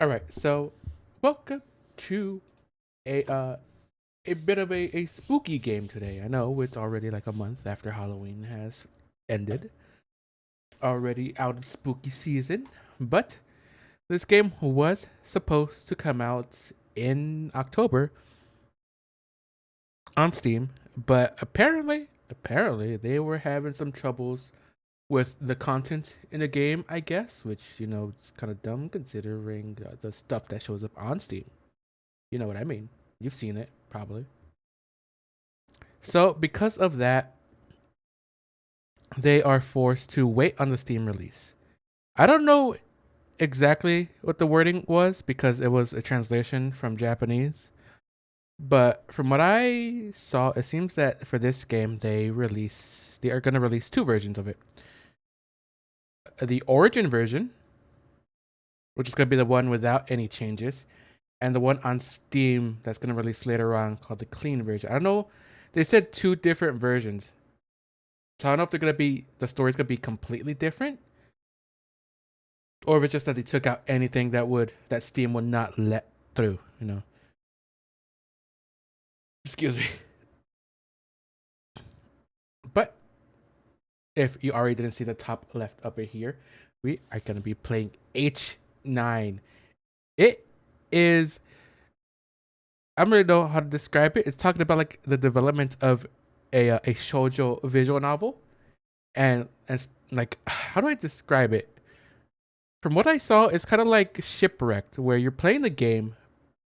All right, so welcome to a bit of a spooky game today. I know it's already like a month after Halloween has ended, already out of spooky season, but this game was supposed to come out in October on Steam, but apparently they were having some troubles with the content in the game, I guess, which it's kind of dumb considering the stuff that shows up on Steam. You know what I mean? You've seen it, probably. So, because of that, they are forced to wait on the Steam release. I don't know exactly what the wording was because it was a translation from Japanese. But from what I saw, it seems that for this game, they are going to release two versions of it. The Origin version, which is going to be the one without any changes, and the one on Steam that's going to release later on called the Clean version. I don't know. They said two different versions. So I don't know if the story's gonna be completely different, or if it's just that they took out anything that Steam would not let through. Excuse me. But if you already didn't see the top left upper here, we are gonna be playing H9. It is. I don't really know how to describe it. It's talking about like the development of a shoujo visual novel, and like how do I describe it? From what I saw, it's kind of like Shipwrecked, where you're playing the game,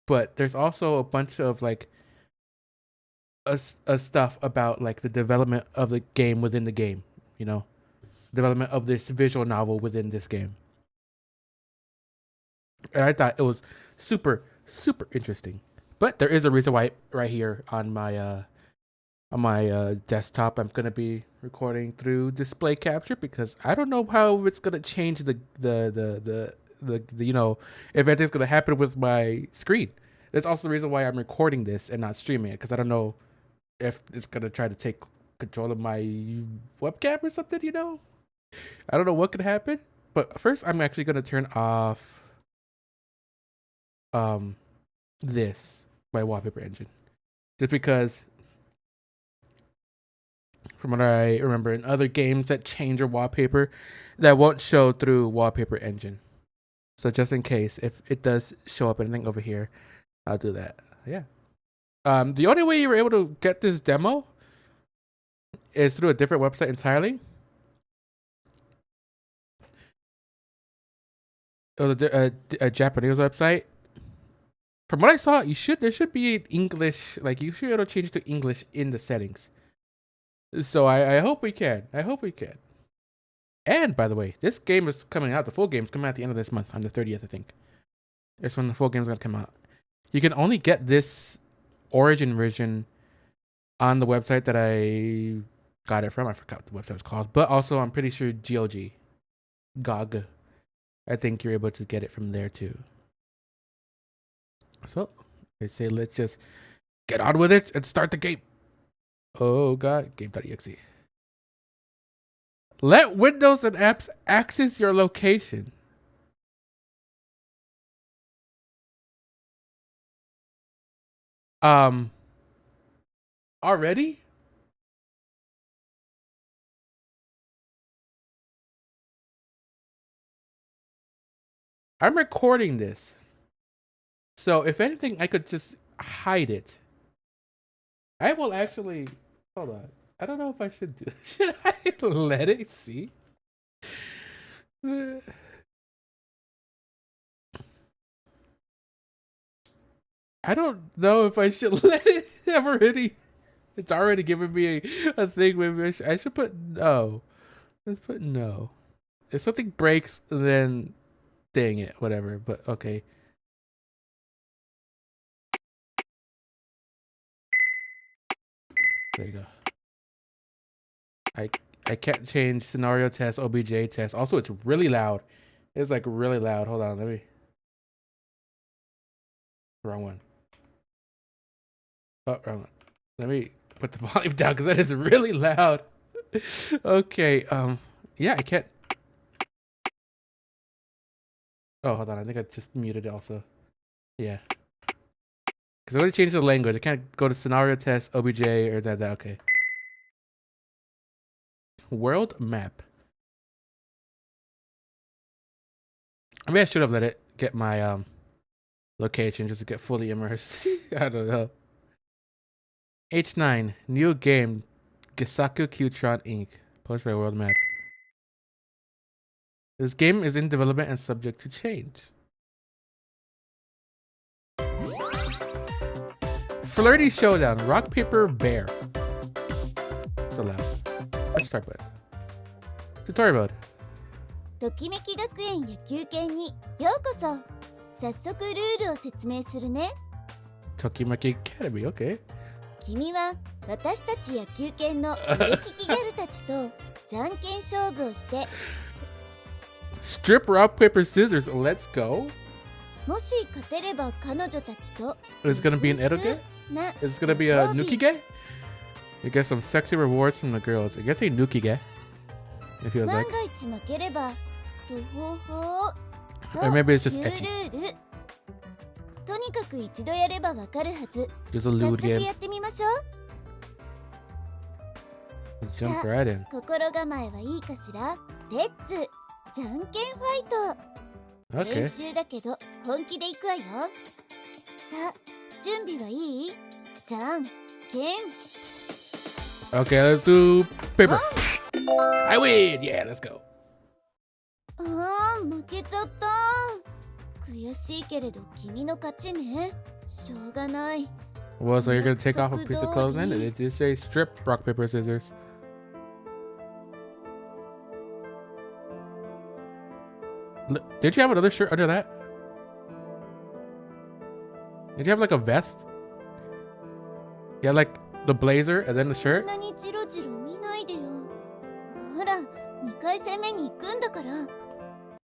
but there's also a bunch of like a stuff about like the development of the game within the game. You know, development of this visual novel within this game, and I thought it was super interesting. But there is a reason why right here on my desktop I'm gonna be recording through display capture because I don't know how it's gonna change the if anything's gonna happen with my screen. That's also the reason why I'm recording this and not streaming it because I don't know if it's gonna try to take control of my webcam or something. I don't know what could happen. But first, I'm actually gonna turn off um this my wallpaper engine just because from what I remember in other games that change your wallpaper, that won't show through wallpaper engine. So just in case, if it does show up anything over here, I'll do that. Yeah. The only way you were able to get this demo is through a different website entirely. It was a Japanese website. From what I saw, there should be an English, like you should be able to change to English in the settings. So I hope we can. I hope we can. And by the way, this game is coming out. The full game is coming out at the end of this month, on the 30th, I think. That's when the full game is gonna come out. You can only get this Origin version on the website that I got it from. I forgot what the website was called, but also I'm pretty sure GOG. I think you're able to get it from there too. So they say let's just get on with it and start the game. Oh god, game.exe. Let Windows and apps access your location. Um, Already? I'm recording this. So if anything, I could just hide it. I will actually hold on. I don't know if I should do. Should I let it see? I don't know if I should let it. I've already. It's already given me a thing. Maybe I should put no. Let's put no. If something breaks, then dang it, whatever. But okay. There you go. I I can't change scenario test, OBJ test. Also, it's really loud. It's like really loud. Hold on, let me. Wrong one. Oh, wrong one. Let me put the volume down because that is really loud. Okay. Yeah, I can't. Oh, hold on. I think I just muted it also. Yeah. Because I already changed the language. I can't go to scenario test, OBJ, or that. Okay. World map. I mean, I should have let it get my location just to get fully immersed. I don't know. H9. New game. Gisaku Qtron Inc. Published by World Map. This game is in development and subject to change. Flirty Showdown. Rock, paper, bear. So loud. Let's start with tutorial mode. ときめき学園野球犬にようこそ。早速ルールを説明するね。 Tokimeki Academy, okay. 君は私たち野球犬の腕利きギャルたちとじゃんけん勝負をして Strip, rock, paper, scissors. Let's go. もし勝てれば彼女たちと Is it gonna be an eroge? な Is it gonna be a nukige? You get some sexy rewards from the girls. I guess a nukige. It feels 万 like. が一負ければとほほ Or maybe it's と just いう etchy. ルール。とにかく一度やればわかるはず。 Just a 早 lewd 速 game. やってみましょう。 Jump right in. 心構えはいいかしら。レッツじゃんけんファイト。 Okay. 練習だけど本気でいくわよ。さあ準備はいい？じゃんけん。 Okay, let's do paper. I win! Yeah, let's go. あー負けちゃった。悔しいけれど君の勝ちね。しょうがない。 Well, so you're gonna take off a piece of clothing and it just say strip, rock, paper, scissors. Did you have another shirt under that? Did you have like a vest? Yeah, like the blazer and then the そ shirt? んなにジロジロ見ないでよ。ほら、2回戦目に行くんだから。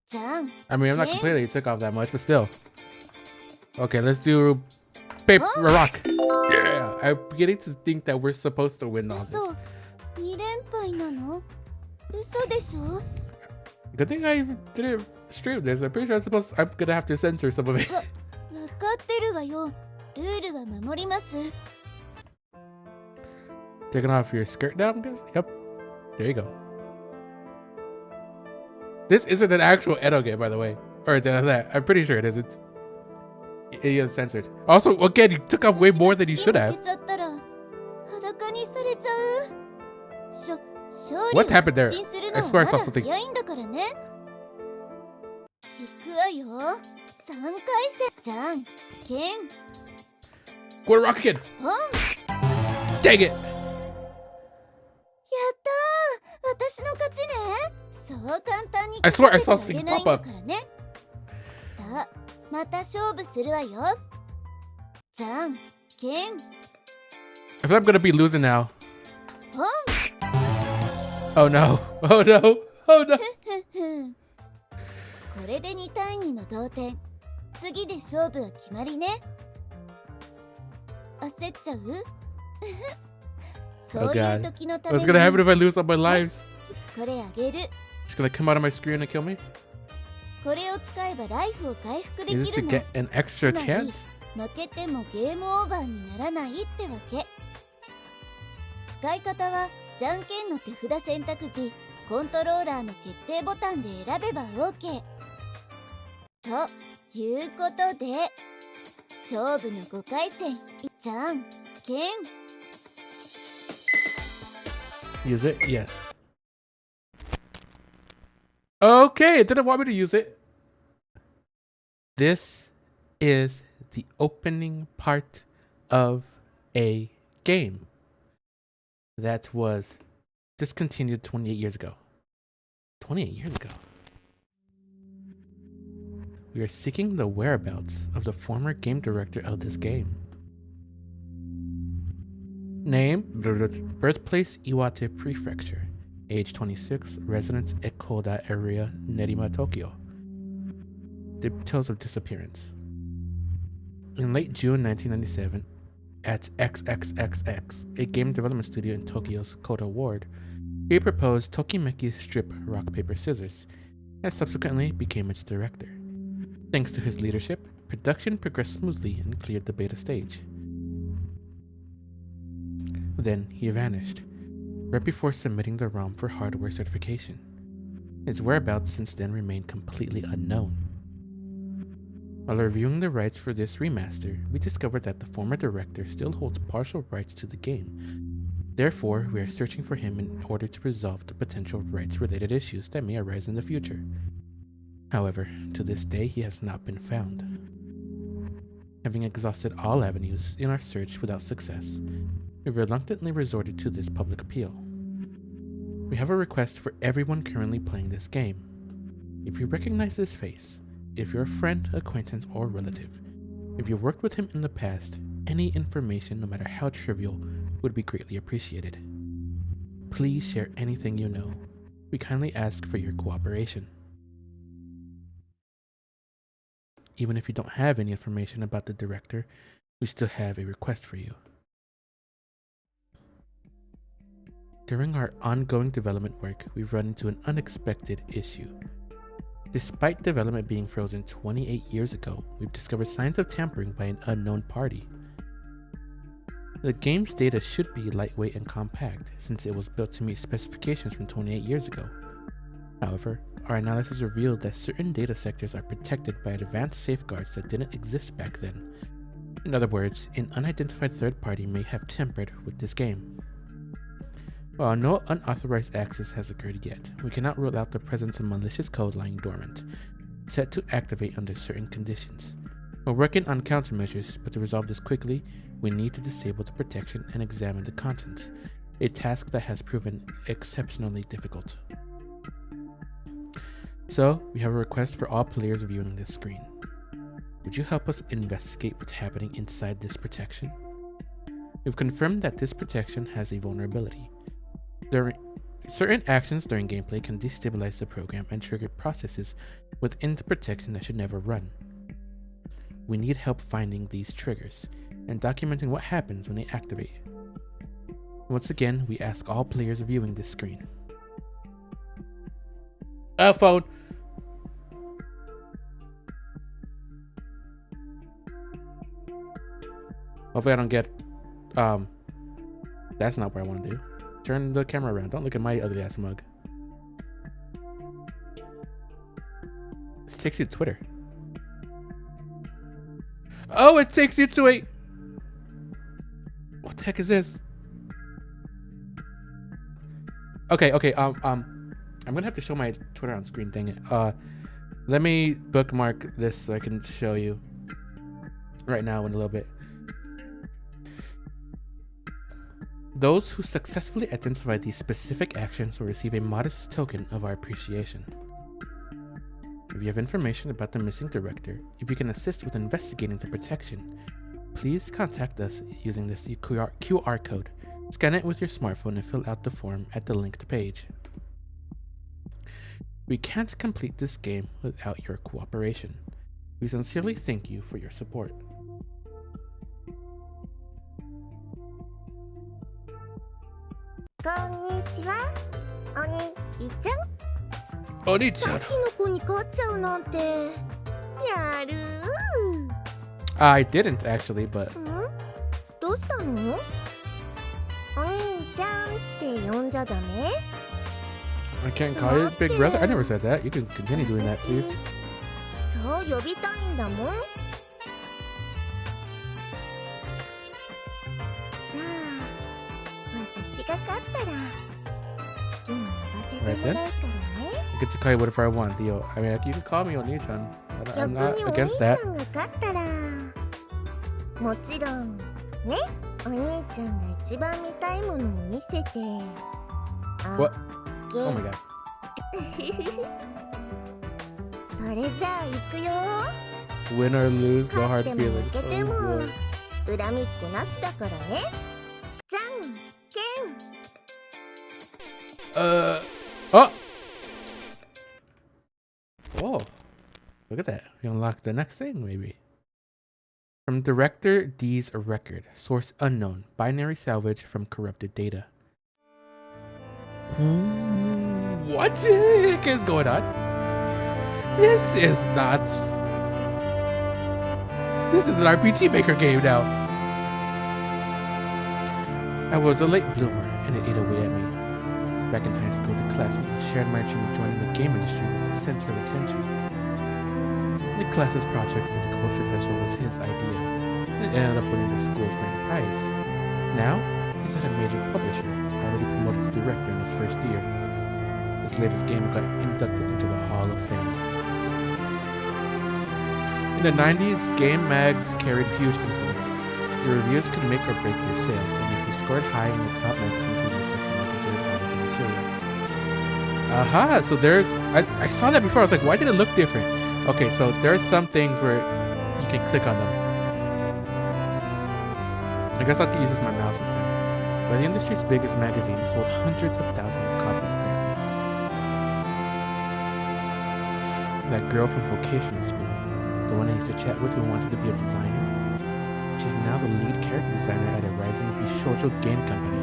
じゃん。 I mean, I'm not complaining that you took off that much, but still. Okay, let's do paper, rock. Yeah, I'm beginning to think that we're supposed to win all this. 嘘。2連敗なの？嘘でしょ？ Good thing I didn't stream this. I'm pretty sure I'm gonna have to censor some of it. わかってるわよ。ルールは守ります。 Taking off your skirt now, I'm guessing? Yep. There you go. This isn't an actual Edo game, by the way. Or that. I'm pretty sure it isn't. It is censored. Also, again, you took off way more than you should have. What happened there? I swear I saw something. 早いんだからね。行くわよ。3回戦じゃんけん。 Go to Rock again. ポン。 Dang it. やったー。私の勝ちね。そう簡単に I swear I saw 勝て something てあげ pop ないんだ up. からね。さあ、また勝負するわよ。じゃんけん。 I feel like I'm gonna be losing now. ポン。 Oh no. Oh no. Oh no. これで2対2の同点。次で勝負は決まりね。焦っちゃう？そういう時のため What's に gonna happen if I lose all my lives? これあげる。 It's gonna come out of my screen and kill me? これを使えばライフを回復で Is き it る to の。 get an extra つまり chance? 負けてもゲームオーバーにならないってわけ。使い方はじゃんけんの手札選択時コントローラーの決定ボタンで選べば OK ということで勝負の5回戦じゃんけん。 Use it? Yes. Okay, it didn't want me to use it. This is the opening part of a game that was discontinued 28 years ago. 28 years ago. We are seeking the whereabouts of the former game director of this game. Name, birthplace Iwate Prefecture. Age 26, residence Ekoda area, Nerima, Tokyo. Details of disappearance. In late June 1997, at XXXX, a game development studio in Tokyo's Koto Ward, he proposed Tokimeki Strip Rock Paper Scissors, and subsequently became its director. Thanks to his leadership, production progressed smoothly and cleared the beta stage. Then he vanished, right before submitting the ROM for hardware certification. His whereabouts since then remained completely unknown. While reviewing the rights for this remaster, we discovered that the former director still holds partial rights to the game. Therefore, we are searching for him in order to resolve the potential rights-related issues that may arise in the future. However, to this day, he has not been found. Having exhausted all avenues in our search without success, we reluctantly resorted to this public appeal. We have a request for everyone currently playing this game. If you recognize this face, if you're a friend, acquaintance, or relative, if you worked with him in the past, any information, no matter how trivial, would be greatly appreciated. Please share anything you know. We kindly ask for your cooperation. Even if you don't have any information about the director, we still have a request for you. During our ongoing development work, we've run into an unexpected issue. Despite development being frozen 28 years ago, we've discovered signs of tampering by an unknown party. The game's data should be lightweight and compact, since it was built to meet specifications from 28 years ago. However, our analysis revealed that certain data sectors are protected by advanced safeguards that didn't exist back then. In other words, an unidentified third party may have tampered with this game. While no unauthorized access has occurred yet, we cannot rule out the presence of malicious code lying dormant, set to activate under certain conditions. We're working on countermeasures, but to resolve this quickly, we need to disable the protection and examine the contents, a task that has proven exceptionally difficult. So, we have a request for all players viewing this screen. Would you help us investigate what's happening inside this protection? We've confirmed that this protection has a vulnerability. Certain actions during gameplay can destabilize the program and trigger processes within the protection that should never run. We need help finding these triggers and documenting what happens when they activate. Once again, we ask all players viewing this screen. Phone! Hopefully I don't get, that's not what I want to do. Turn the camera around. Don't look at my ugly ass mug. It takes you to Twitter. Oh, it takes you to a... What the heck is this? Okay. I'm gonna have to show my Twitter on screen. Dang it. Let me bookmark this so I can show you right now in a little bit. Those who successfully identify these specific actions will receive a modest token of our appreciation. If you have information about the missing director, if you can assist with investigating the protection, please contact us using this QR code. Scan it with your smartphone and fill out the form at the linked page. We can't complete this game without your cooperation. We sincerely thank you for your support. Konnichiwa, Oni-chan. Oni-chan. さっきの子に勝っちゃうなんて。やるー。I didn't actually, but どうしたの？お兄ちゃんって呼んじゃダメ？ I can't call you big brother. I never said that. You can continue doing that, please. そう呼びたいんだもん。じゃあ、私が勝ったら好きに呼ばせてもらうからね。I get to call you whatever I want, Theo. I mean, you can call me Oni-chan. I'm 逆 not にお兄 against ちゃ that. んが勝ったらもちろんね、お兄ちゃんが一番見たいものを見せて。What? Oh my god. それじゃあ行くよ。 Win or lose, no 勝 hard っても feelings. 負けても Oh, boy. 恨みっこなしだからね。じゃんけん。Oh! Whoa. Look at that. We unlocked the next thing, maybe. From Director D's record. Source unknown. Binary salvage from corrupted data. What the heck is going on? This is not This is an RPG Maker game now. I was a late bloomer, and it ate away at me. Back in high school, the classmates shared my dream of joining the game industry was the center of attention. The class's project for the culture festival was his idea, and it ended up winning the school's grand prize. Now, he's at a major publisher, already promoted to director in his first year. His latest game got inducted into the Hall of Fame. In the 90s, game mags carried huge influence. Your reviews could make or break your sales, and if you scored high in the top magazine review section, you were considered all of the material. Aha! So there's... I saw that before. I was like, why did it look different? Okay, so there's some things where you can click on them. I guess I'll use this my mouse instead. But the industry's biggest magazine sold hundreds of thousands of copies apparently. That girl from vocational school, the one I used to chat with who wanted to be a designer, she's now the lead character designer at a rising Bishoujo game company.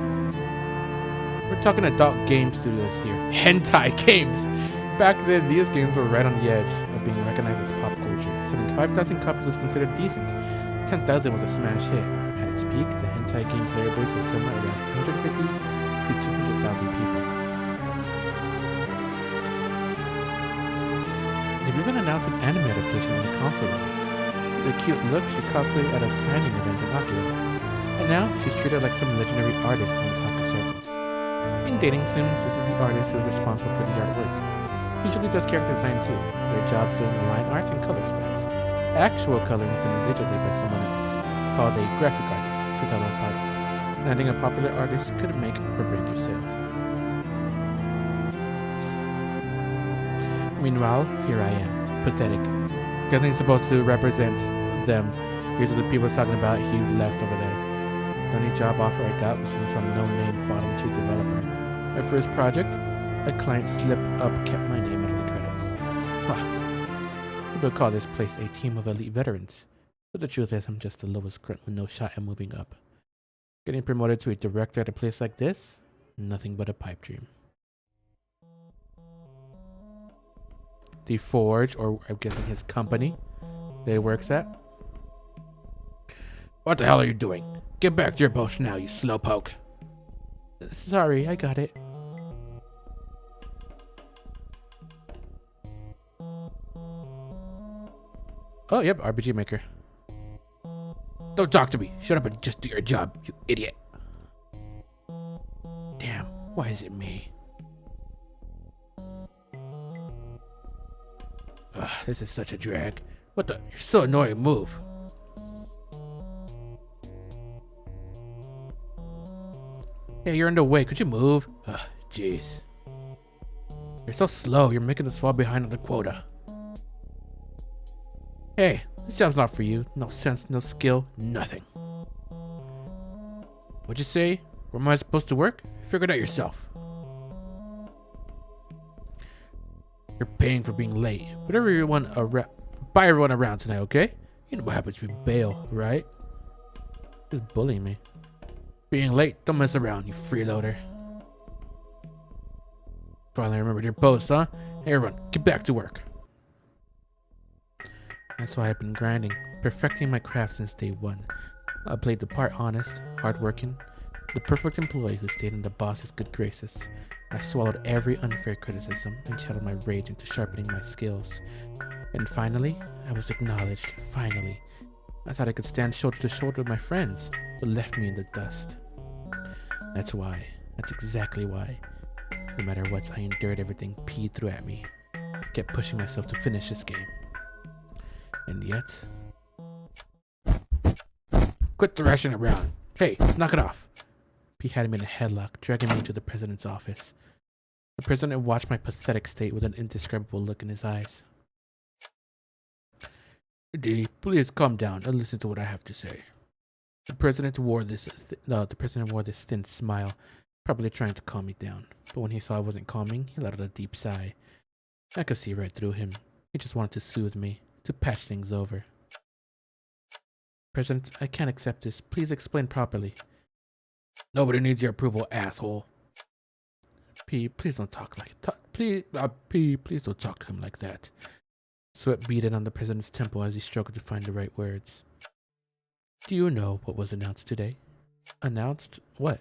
We're talking adult game studios here. Hentai games! Back then, these games were right on the edge of being recognized as pop culture. Selling 5,000 copies was considered decent. 10,000 was a smash hit. At its peak, the hentai game player base was somewhere around 150 to 200,000 people. They've even announced an anime adaptation in the console release. With a cute look, she cosplayed at a signing event in Akira. And now, she's treated like some legendary artist in otaku circles. In dating sims, this is the artist who is responsible for the artwork. Usually does character design too. Their job's doing the line art and color specs. Actual coloring is done digitally by someone else, called a graphic artist, to tell them apart. Landing a popular artist could make or break your sales. Meanwhile, here I am, pathetic. Guessing it's supposed to represent them. These are the people talking about he left over there. The only job offer I got was from some no-name bottom-tier developer. My first project, a client slip-up kept my name out of the credits. People call this place a team of elite veterans. But the truth is I'm just the lowest grunt with no shot at moving up. Getting promoted to a director at a place like this? Nothing but a pipe dream. The Forge, or I'm guessing his company that he works at. What the hell are you doing? Get back to your post now, you slowpoke. Sorry, I got it. Oh, yep, RPG Maker. Don't talk to me. Shut up and just do your job, you idiot. Damn, why is it me? Ugh, this is such a drag. What the? You're so annoying. Move. Hey, you're in the way. Could you move? Ugh, jeez. You're so slow. You're making us fall behind on the quota. Hey, this job's not for you. No sense, no skill, nothing. What'd you say? Where am I supposed to work? Figure it out yourself. You're paying for being late. Whatever everyone around, buy everyone around tonight, okay? You know what happens if you bail, right? Just bullying me. Being late, don't mess around, you freeloader. Finally remembered your post, huh? Hey everyone, get back to work. That's why I've been grinding, perfecting my craft since day one. I played the part honest, hardworking, the perfect employee who stayed in the boss's good graces. I swallowed every unfair criticism and channeled my rage into sharpening my skills. And finally, I was acknowledged, finally. I thought I could stand shoulder to shoulder with my friends, but left me in the dust. That's why, that's exactly why. No matter what, I endured everything P threw at me. Kept pushing myself to finish this game. And yet... Quit thrashing around. Hey, knock it off. P had me in a headlock, dragging me to the president's office. The president watched my pathetic state with an indescribable look in his eyes. D, please calm down and listen to what I have to say. The president wore this thin smile, probably trying to calm me down. But when he saw I wasn't calming, he let out a deep sigh. I could see right through him. He just wanted to soothe me, to patch things over. President, I can't accept this. Please explain properly. Nobody needs your approval, asshole. P, please don't talk like please don't talk to him like that. Sweat beaded on the president's temple as he struggled to find the right words. Do you know what was announced today? Announced what?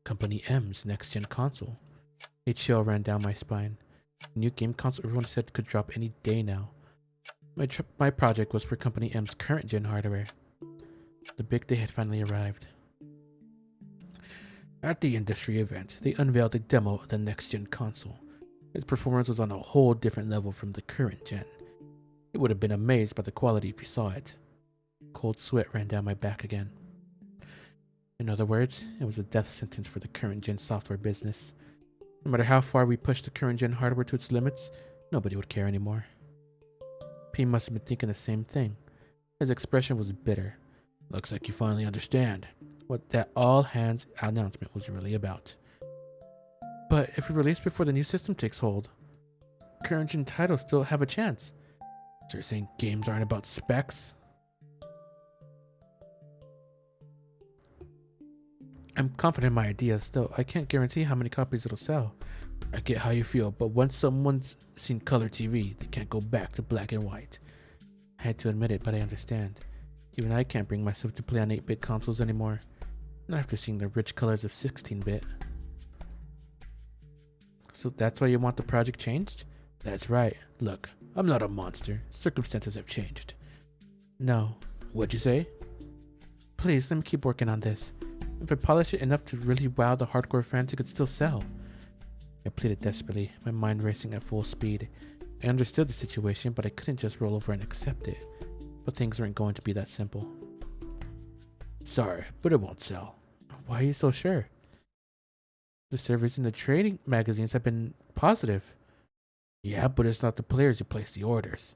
Company M's next-gen console. A chill ran down my spine. New game console everyone said could drop any day now. My project was for Company M's current-gen hardware. The big day had finally arrived. At the industry event, they unveiled a demo of the next-gen console. Its performance was on a whole different level from the current gen. You would have been amazed by the quality if you saw it. Cold sweat ran down my back again. In other words, it was a death sentence for the current gen software business. No matter how far we pushed the current gen hardware to its limits, nobody would care anymore. P must have been thinking the same thing. His expression was bitter. Looks like you finally understand what that all-hands announcement was really about. But if we release before the new system takes hold, current gen titles still have a chance. So you're saying games aren't about specs? I'm confident in my ideas, though I can't guarantee how many copies it'll sell. I get how you feel, but once someone's seen color TV, they can't go back to black and white. I had to admit it, but I understand. Even I can't bring myself to play on 8-bit consoles anymore. Not after seeing the rich colors of 16-bit. So that's why you want the project changed? That's right. Look, I'm not a monster. Circumstances have changed. No. What'd you say? Please, let me keep working on this. If I polish it enough to really wow the hardcore fans, it could still sell. I pleaded desperately, my mind racing at full speed. I understood the situation, but I couldn't just roll over and accept it. But things weren't going to be that simple. Sorry, but it won't sell. Why are you so sure? The surveys in the trading magazines have been positive. Yeah, but it's not the players who place the orders.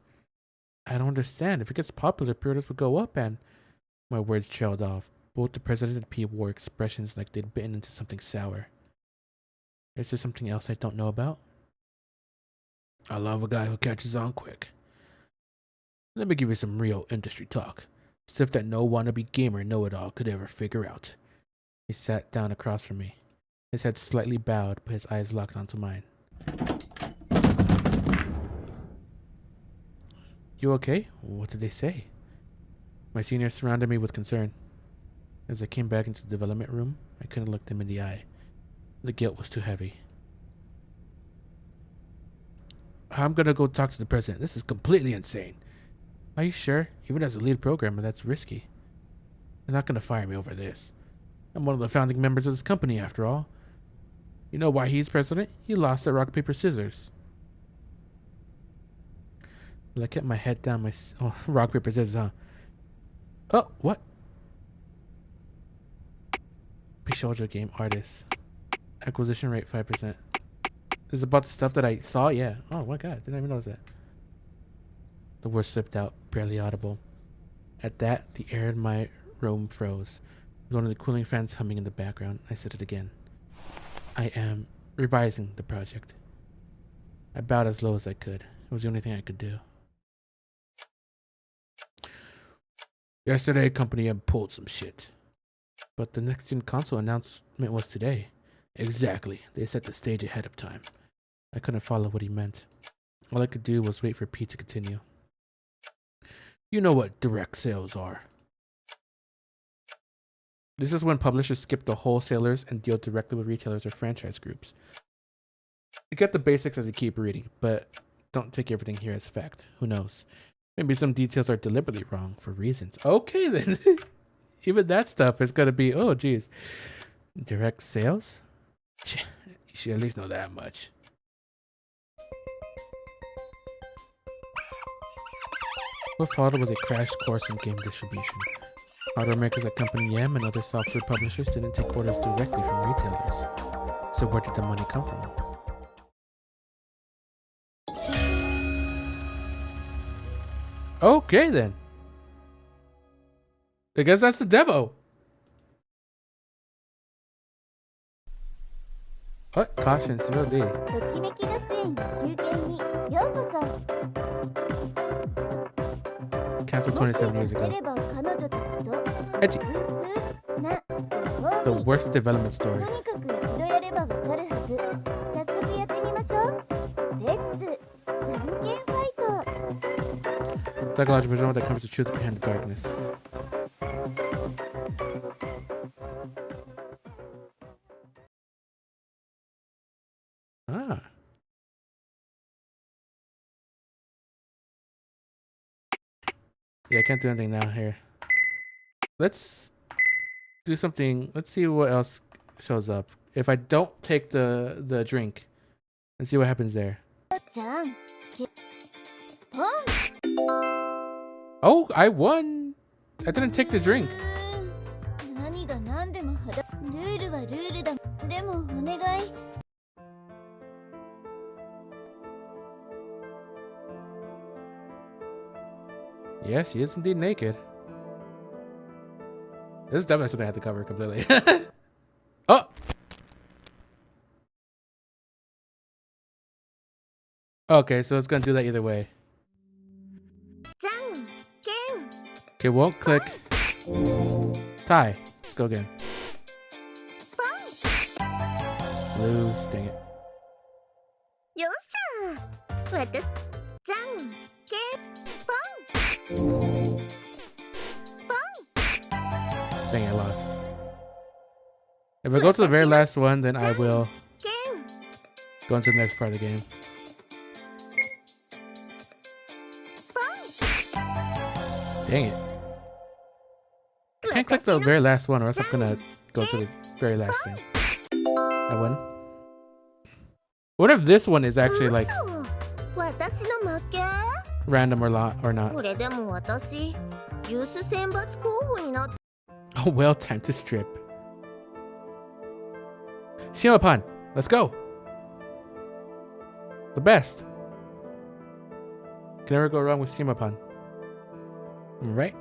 I don't understand. If it gets popular, pre-orders will go up and... My words trailed off. Both the president and P wore expressions like they'd bitten into something sour. Is there something else I don't know about? I love a guy who catches on quick. Let me give you some real industry talk. Stuff that no wannabe gamer know-it-all could ever figure out. He sat down across from me. His head slightly bowed, but his eyes locked onto mine. You okay? What did they say? My seniors surrounded me with concern. As I came back into the development room, I couldn't look them in the eye. The guilt was too heavy. I'm gonna go talk to the president. This is completely insane. Are you sure? Even as a lead programmer, that's risky. They're not gonna fire me over this. I'm one of the founding members of this company, after all. You know why he's president? He lost at rock, paper, scissors. Well, I kept my head down. Rock, paper, scissors, huh? Oh, what? Pishoujo game artist. Acquisition rate 5%. This is about the stuff that I saw? Yeah. Oh my god, didn't even notice that. The words slipped out, barely audible. At that, the air in my room froze. With one of the cooling fans humming in the background, I said it again. I am revising the project. I bowed as low as I could. It was the only thing I could do. Yesterday, Company M pulled some shit. But the next-gen console announcement was today. Exactly. They set the stage ahead of time. I couldn't follow what he meant. All I could do was wait for Pete to continue. You know what direct sales are. This is when publishers skip the wholesalers and deal directly with retailers or franchise groups. You get the basics as you keep reading, but don't take everything here as fact. Who knows? Maybe some details are deliberately wrong for reasons. Okay, then. Even that stuff is going to be, oh, geez. Direct sales? You should at least know that much. What followed was a crash course in game distribution. Hardware makers at Company M and other software publishers didn't take orders directly from retailers. So where did the money come from? Okay, then. I guess that's the demo. What? Caution, zero D. Canceled 27 years ago. Edgy. The worst development story. Psychological drama that covers the truth behind the darkness. Yeah, I can't do anything now here. Let's do something. Let's see what else shows up. If I don't take the drink, let's see what happens there. Oh, I won. I didn't take the drink. Yes, she is indeed naked. This is definitely something I have to cover completely. Oh! Okay, so it's gonna do that either way. It won't click. Tie. Let's go again. Lose. Dang it. Dang, I lost. If I go to the very last one, then I will go into the next part of the game. Dang it. I can't click the very last one or else I'm gonna go to the very last thing. I won. What if this one is actually like random or not? Oh well, time to strip. Shimapan, let's go. The best. Can never go wrong with Shimapan. Right?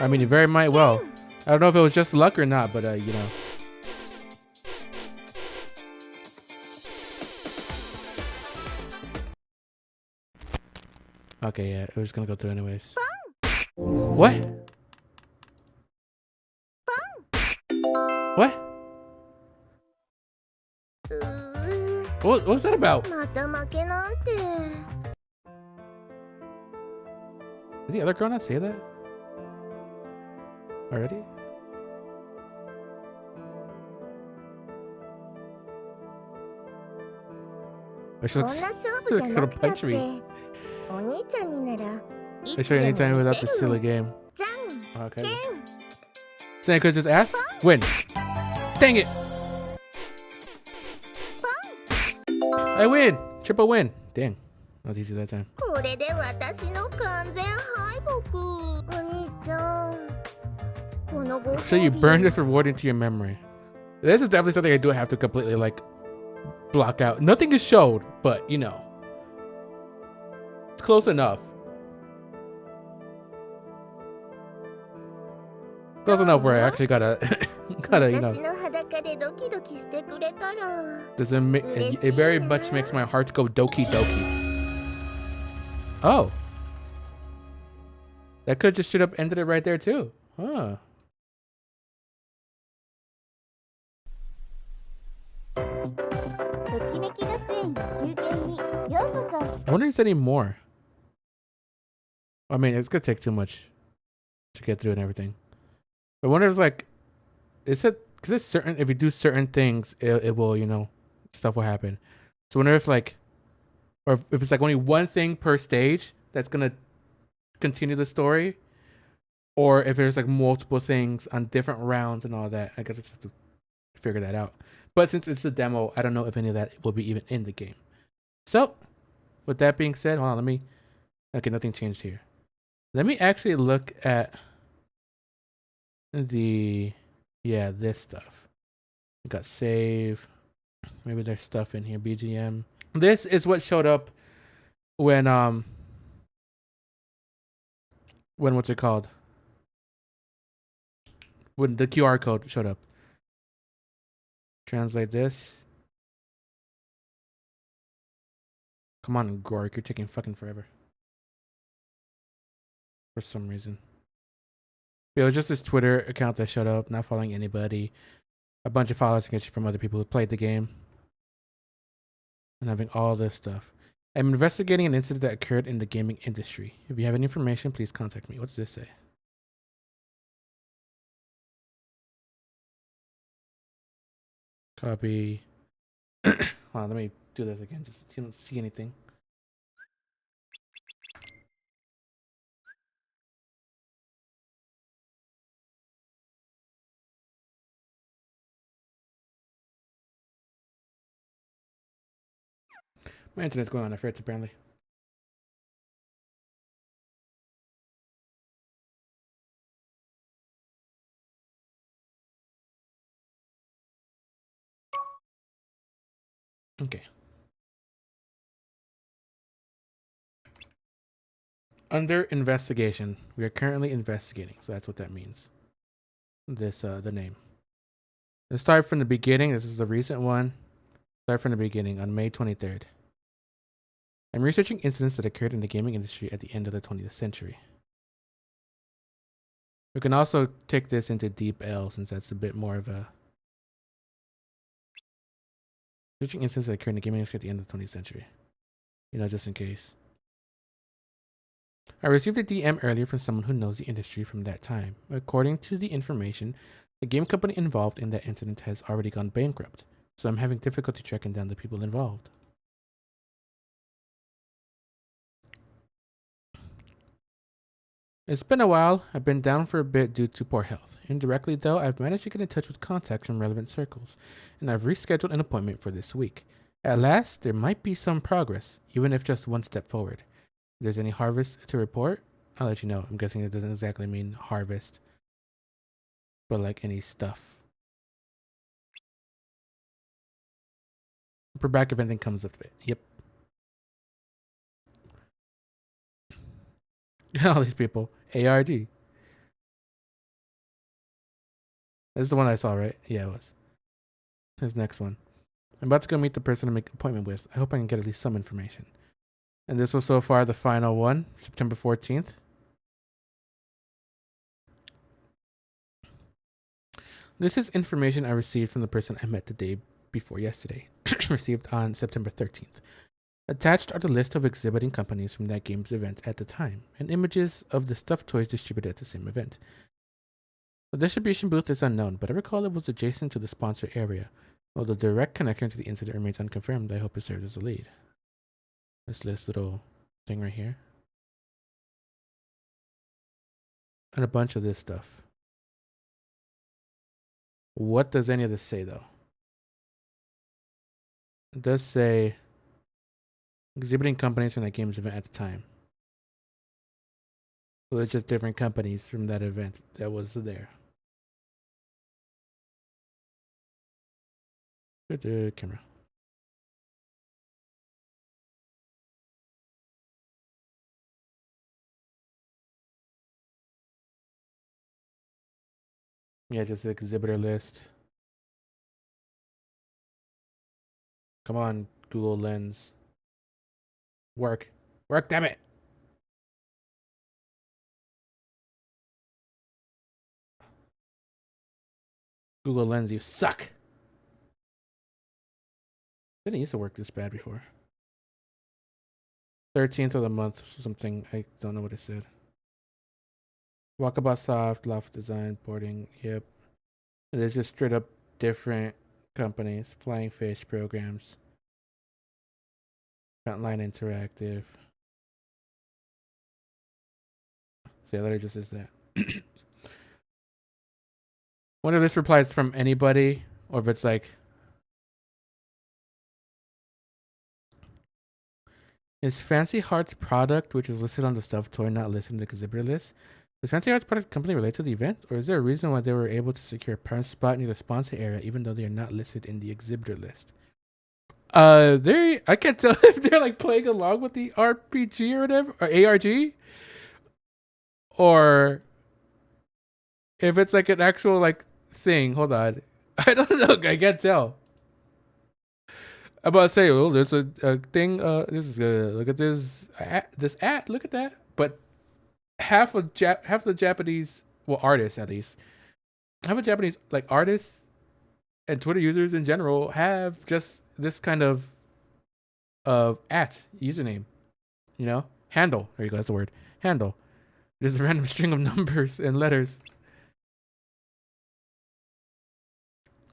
I mean, you very might well. I don't know if it was just luck or not, but you know. Okay, yeah, it was gonna go through anyways. What? What? What was that about? Did the other girl not say that already? She looks like gonna punch me. I show you anytime without this silly game. Okay. So I could just ask? Win. Dang it! I win! Triple win. Dang. That was easy that time. So you burn this reward into your memory. This is definitely something I do have to completely like block out. Nothing is showed, but you know. It's close enough. Close enough where I actually gotta you know. Doesn't make it very much makes my heart go doki doki. Oh. That could just should have ended it right there too. Huh. I wonder if there's any more. I mean, it's gonna take too much to get through and everything. I wonder if it's like, is it because it's certain if you do certain things, it will, you know, stuff will happen. So I wonder if like, or if it's like only one thing per stage that's gonna continue the story, or if there's like multiple things on different rounds and all that. I guess I just have to figure that out. But since it's a demo, I don't know if any of that will be even in the game. So, with that being said, hold on, let me. Okay, nothing changed here. Let me actually look at this stuff. We got save. Maybe there's stuff in here. BGM. This is what showed up when what's it called? When the QR code showed up. Translate this. Come on, Gork, you're taking fucking forever. For some reason. It was just this Twitter account that showed up, not following anybody. A bunch of followers against you from other people who played the game. And having all this stuff. I'm investigating an incident that occurred in the gaming industry. If you have any information, please contact me. What's this say? Copy. Hold Hold on, let me do this again. Just so you don't see anything. My internet's going on the fritz apparently. Okay. Under investigation. We are currently investigating, so that's what that means. This the name. Let's start from the beginning. This is the recent one. Start from the beginning on May 23rd. I'm researching incidents that occurred in the gaming industry at the end of the 20th century. We can also take this into Deep L since that's a bit more of a researching incidents that occurred in the gaming industry at the end of the 20th century. You know, just in case. I received a DM earlier from someone who knows the industry from that time. According to the information, the game company involved in that incident has already gone bankrupt, so I'm having difficulty tracking down the people involved. It's been a while. I've been down for a bit due to poor health. Indirectly, though, I've managed to get in touch with contacts from relevant circles, and I've rescheduled an appointment for this week. At last, there might be some progress, even if just one step forward. If there's any harvest to report, I'll let you know. I'm guessing it doesn't exactly mean harvest, but like any stuff. Report back if anything comes of it. Yep. All these people. ARG. This is the one I saw, right? Yeah, it was. His next one. I'm about to go meet the person to make an appointment with. I hope I can get at least some information. And this was so far the final one, September 14th. This is information I received from the person I met the day before yesterday, received on September 13th. Attached are the list of exhibiting companies from that game's event at the time, and images of the stuffed toys distributed at the same event. The distribution booth is unknown, but I recall it was adjacent to the sponsor area. While the direct connection to the incident remains unconfirmed, I hope it serves as a lead. This little thing right here. And a bunch of this stuff. What does any of this say, though? It does say exhibiting companies from that game's event at the time. So it's just different companies from that event that was there. Good camera. Yeah, just the exhibitor list. Come on, Google Lens. Work, damn it! Google Lens, you suck! Didn't used to work this bad before. 13th of the month, something, I don't know what it said. Walkabout Soft, Loft Design, Boarding, yep. It is just straight up different companies. Flying Fish Programs. Frontline Interactive. So yeah, literally just is that. Wonder if this replies from anybody or if it's like, is Fancy Hearts product, which is listed on the stuffed toy, not listed in the exhibitor list? Is Fancy Hearts product company related to the event, or is there a reason why they were able to secure a prime spot near the sponsor area even though they are not listed in the exhibitor list? I can't tell if they're like playing along with the RPG or whatever, or ARG, or if it's like an actual like thing. Hold on, I don't know. I can't tell. I'm about to say, oh, there's a thing. This is good. Look at this. Look at that. But half the Japanese, well, artists at least, half of Japanese like artists and Twitter users in general have just this kind of username, you know, handle. There you go. That's the word. Handle. There's a random string of numbers and letters.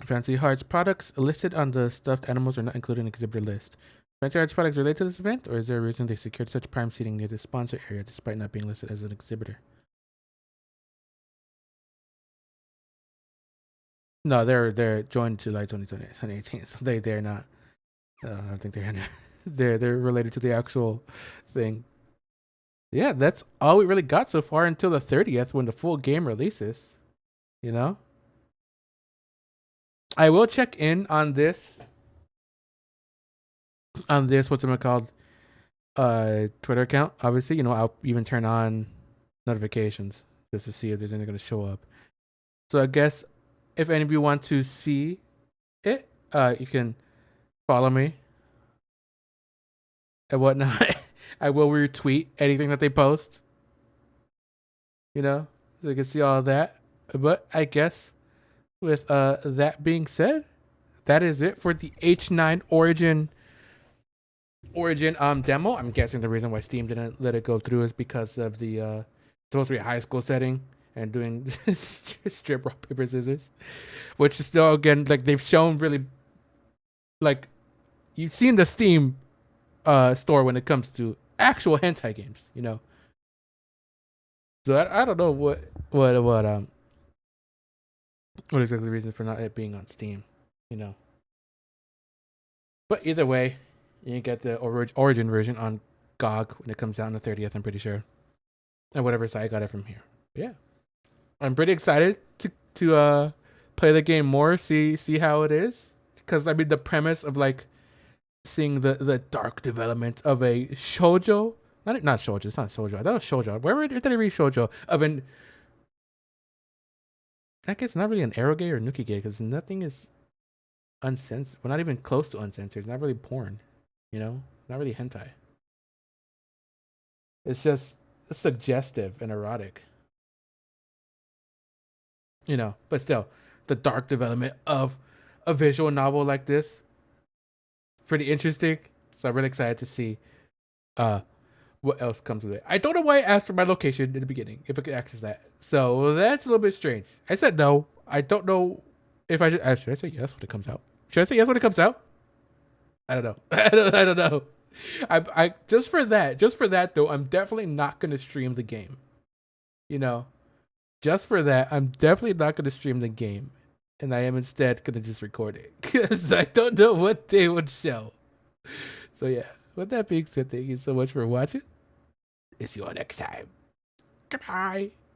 Fancy Hearts products listed on the stuffed animals are not included in the exhibitor list. Fancy Hearts products related to this event, or is there a reason they secured such prime seating near the sponsor area despite not being listed as an exhibitor? No, they're joined July 2018, so they're not. I don't think they're in they're related to the actual thing. Yeah, that's all we really got so far until the 30th when the full game releases. You know, I will check in on this. What's it called? Twitter account. Obviously, I'll even turn on notifications just to see if there's anything going to show up. So I guess if any of you want to see it, you can follow me and whatnot. I will retweet anything that they post. So you can see all of that. But I guess with that being said, that is it for the H9 Origin demo. I'm guessing the reason why Steam didn't let it go through is because of the supposed to be a high school setting and doing strip rock paper scissors, which is still, again, like, they've shown really, like, you've seen the Steam store when it comes to actual hentai games. So I don't know what exactly the reason for not it being on Steam. But either way, you can get the Origin version on GOG when it comes out on the 30th, I'm pretty sure. And whatever site I got it from here. But yeah. I'm pretty excited to play the game more, see how it is. Because, I mean, the premise of, like, seeing the dark development of a shoujo. Not shoujo, it's not shoujo. I thought it was shoujo. Where did I read shoujo? I guess it's not really an eroge or nuki gay, because nothing is uncensored. We're not even close to uncensored. It's not really porn. Not really hentai. It's just suggestive and erotic. But still, the dark development of a visual novel like this, pretty interesting. So I'm really excited to see what else comes with it. I don't know why I asked for my location in the beginning, if I could access that. So that's a little bit strange. I said no. I don't know if I should I say yes when it comes out. Should I say yes when it comes out? I don't know. I don't know. I just for that though, I'm definitely not gonna stream the game. Just for that, I'm definitely not gonna stream the game, and I am instead gonna just record it because I don't know what they would show. So yeah, with that being said, thank you so much for watching. See you all next time. Goodbye.